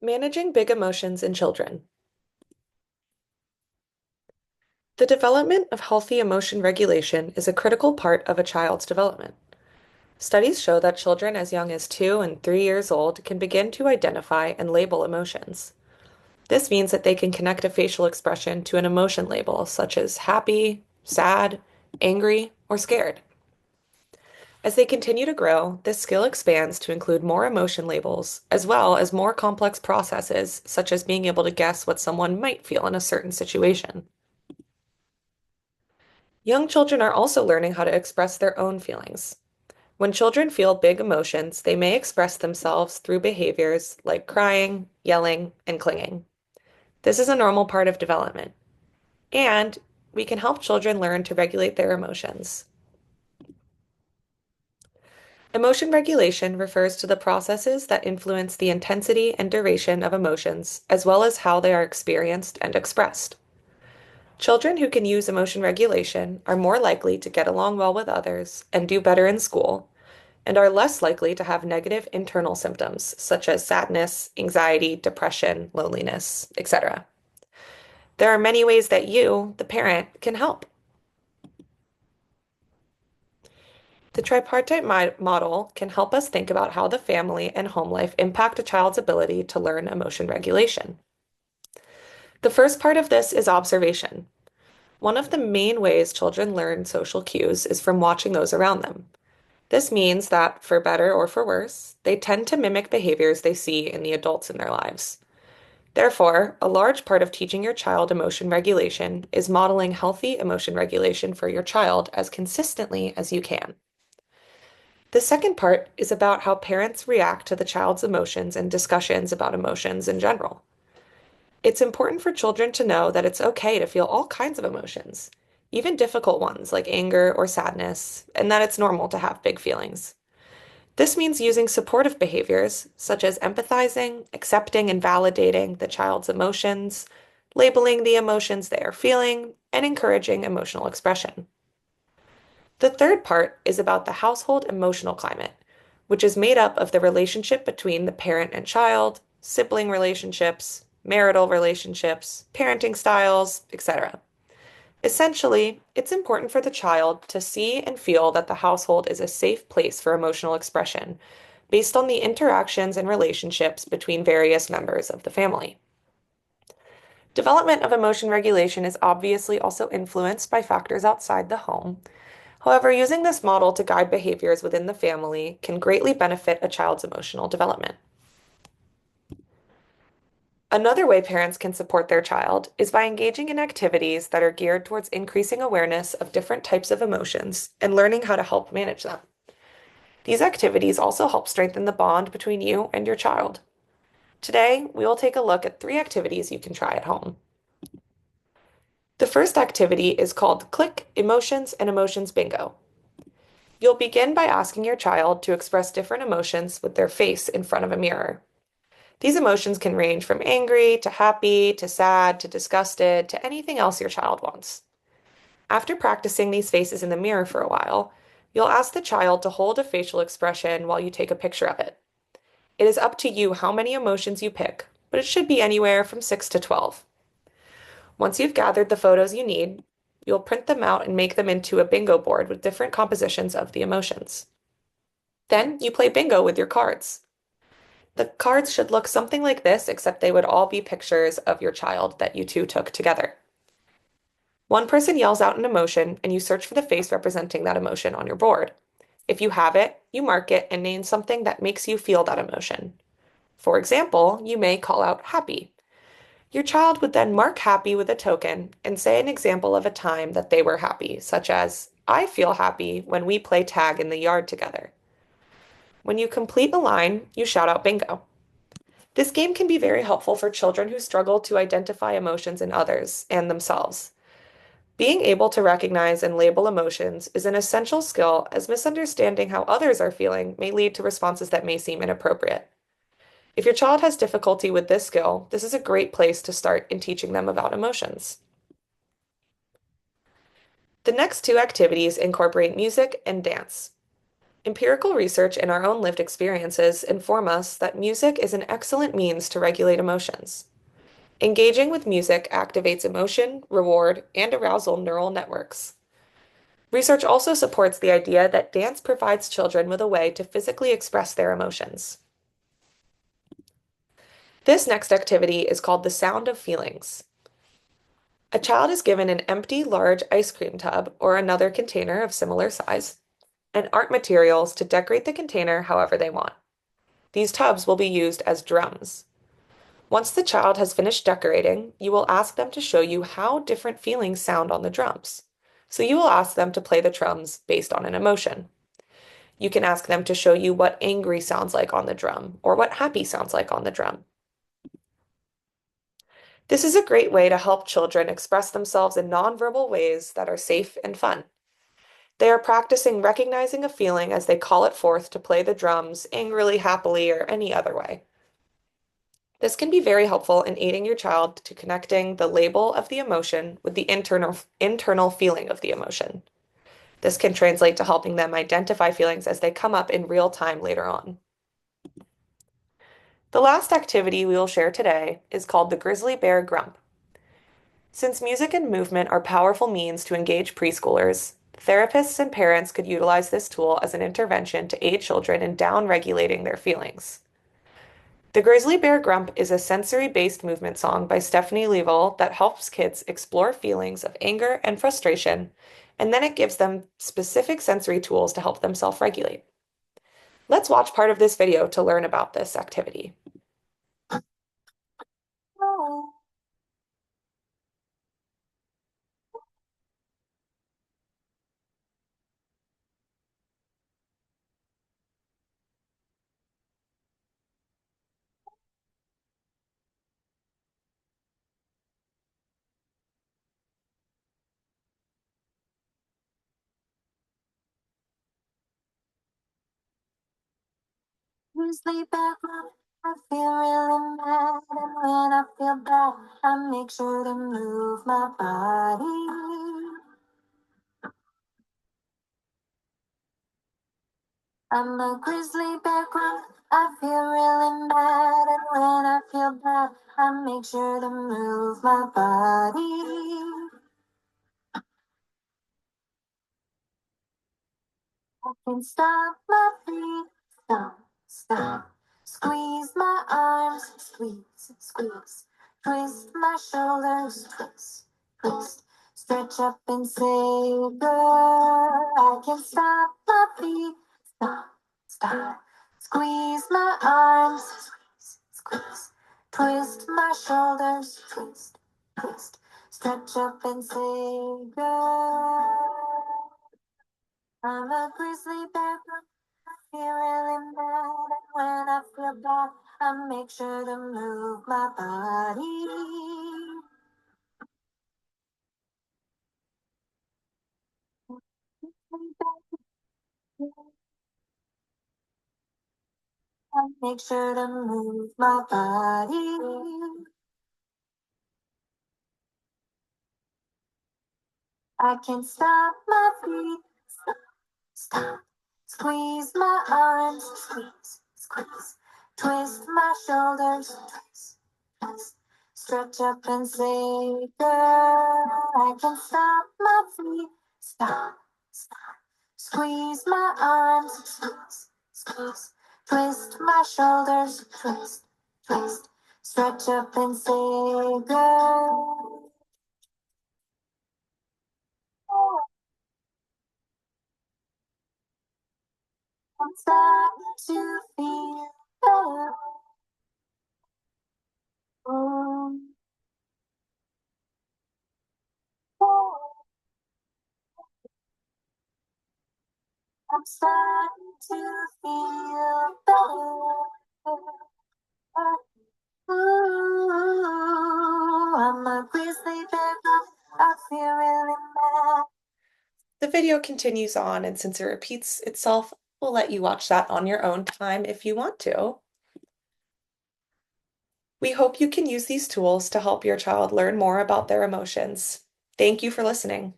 Managing big emotions in children. The development of healthy emotion regulation is a critical part of a child's development. Studies show that children as young as 2 and 3 years old can begin to identify and label emotions. This means that they can connect a facial expression to an emotion label, such as happy, sad, angry, or scared. As they continue to grow, this skill expands to include more emotion labels, as well as more complex processes, such as being able to guess what someone might feel in a certain situation. Young children are also learning how to express their own feelings. When children feel big emotions, they may express themselves through behaviors like crying, yelling, and clinging. This is a normal part of development, and we can help children learn to regulate their emotions. Emotion regulation refers to the processes that influence the intensity and duration of emotions, as well as how they are experienced and expressed. Children who can use emotion regulation are more likely to get along well with others and do better in school, and are less likely to have negative internal symptoms such as sadness, anxiety, depression, loneliness, etc. There are many ways that you, the parent, can help. The tripartite model can help us think about how the family and home life impact a child's ability to learn emotion regulation. The first part of this is observation. One of the main ways children learn social cues is from watching those around them. This means that, for better or for worse, they tend to mimic behaviors they see in the adults in their lives. Therefore, a large part of teaching your child emotion regulation is modeling healthy emotion regulation for your child as consistently as you can. The second part is about how parents react to the child's emotions and discussions about emotions in general. It's important for children to know that it's okay to feel all kinds of emotions, even difficult ones like anger or sadness, and that it's normal to have big feelings. This means using supportive behaviors, such as empathizing, accepting and validating the child's emotions, labeling the emotions they are feeling, and encouraging emotional expression. The third part is about the household emotional climate, which is made up of the relationship between the parent and child, sibling relationships, marital relationships, parenting styles, etc. Essentially, it's important for the child to see and feel that the household is a safe place for emotional expression based on the interactions and relationships between various members of the family. Development of emotion regulation is obviously also influenced by factors outside the home. However, using this model to guide behaviors within the family can greatly benefit a child's emotional development. Another way parents can support their child is by engaging in activities that are geared towards increasing awareness of different types of emotions and learning how to help manage them. These activities also help strengthen the bond between you and your child. Today, we will take a look at 3 activities you can try at home. The first activity is called Click Emotions and Emotions Bingo. You'll begin by asking your child to express different emotions with their face in front of a mirror. These emotions can range from angry to happy to sad to disgusted to anything else your child wants. After practicing these faces in the mirror for a while, you'll ask the child to hold a facial expression while you take a picture of it. It is up to you how many emotions you pick, but it should be anywhere from 6 to 12. Once you've gathered the photos you need, you'll print them out and make them into a bingo board with different compositions of the emotions. Then you play bingo with your cards. The cards should look something like this, except they would all be pictures of your child that you two took together. One person yells out an emotion, and you search for the face representing that emotion on your board. If you have it, you mark it and name something that makes you feel that emotion. For example, you may call out happy. Your child would then mark happy with a token and say an example of a time that they were happy, such as, I feel happy when we play tag in the yard together. When you complete a line, you shout out bingo. This game can be very helpful for children who struggle to identify emotions in others and themselves. Being able to recognize and label emotions is an essential skill, as misunderstanding how others are feeling may lead to responses that may seem inappropriate. If your child has difficulty with this skill, this is a great place to start in teaching them about emotions. The next 2 activities incorporate music and dance. Empirical research and our own lived experiences inform us that music is an excellent means to regulate emotions. Engaging with music activates emotion, reward, and arousal neural networks. Research also supports the idea that dance provides children with a way to physically express their emotions. This next activity is called the sound of feelings. A child is given an empty, large ice cream tub or another container of similar size and art materials to decorate the container however they want. These tubs will be used as drums. Once the child has finished decorating, you will ask them to show you how different feelings sound on the drums. So you will ask them to play the drums based on an emotion. You can ask them to show you what angry sounds like on the drum or what happy sounds like on the drum. This is a great way to help children express themselves in nonverbal ways that are safe and fun. They are practicing recognizing a feeling as they call it forth to play the drums angrily, happily, or any other way. This can be very helpful in aiding your child to connecting the label of the emotion with the internal feeling of the emotion. This can translate to helping them identify feelings as they come up in real time later on. The last activity we will share today is called the Grizzly Bear Grump. Since music and movement are powerful means to engage preschoolers, therapists and parents could utilize this tool as an intervention to aid children in down-regulating their feelings. The Grizzly Bear Grump is a sensory-based movement song by Stephanie Leavell that helps kids explore feelings of anger and frustration, and then it gives them specific sensory tools to help them self-regulate. Let's watch part of this video to learn about this activity. Usually back when I feel really mad, and when I feel bad, I make sure to move my body. I'm a grizzly bear grump. I feel really mad, and when I feel bad, I make sure to move my body. I can stop my feet, stop, stop. Squeeze my arms, squeeze, squeeze. Twist my shoulders, twist, twist. Stretch up and say, girl, I can stop my feet, stop, stop. Squeeze my arms, squeeze, squeeze. Twist my shoulders, twist, twist. Stretch up and say, girl. I'm a grizzly bear, I feel really mad, and when I feel bad, I make sure to move my body. I make sure to move my body. I can stop my feet, stop, stop. Squeeze my arms, squeeze, squeeze. Twist my shoulders, twist, twist. Stretch up and say, girl, I can stop my feet, stop, stop. Squeeze my arms, squeeze, squeeze. Twist my shoulders, twist, twist. Stretch up and say, girl. I'm starting to feel better. Oh, oh, I'm starting to feel better. Ooh, I'm a grizzly bear. I feel really mad. The video continues on, and since it repeats itself, we'll let you watch that on your own time if you want to. We hope you can use these tools to help your child learn more about their emotions. Thank you for listening.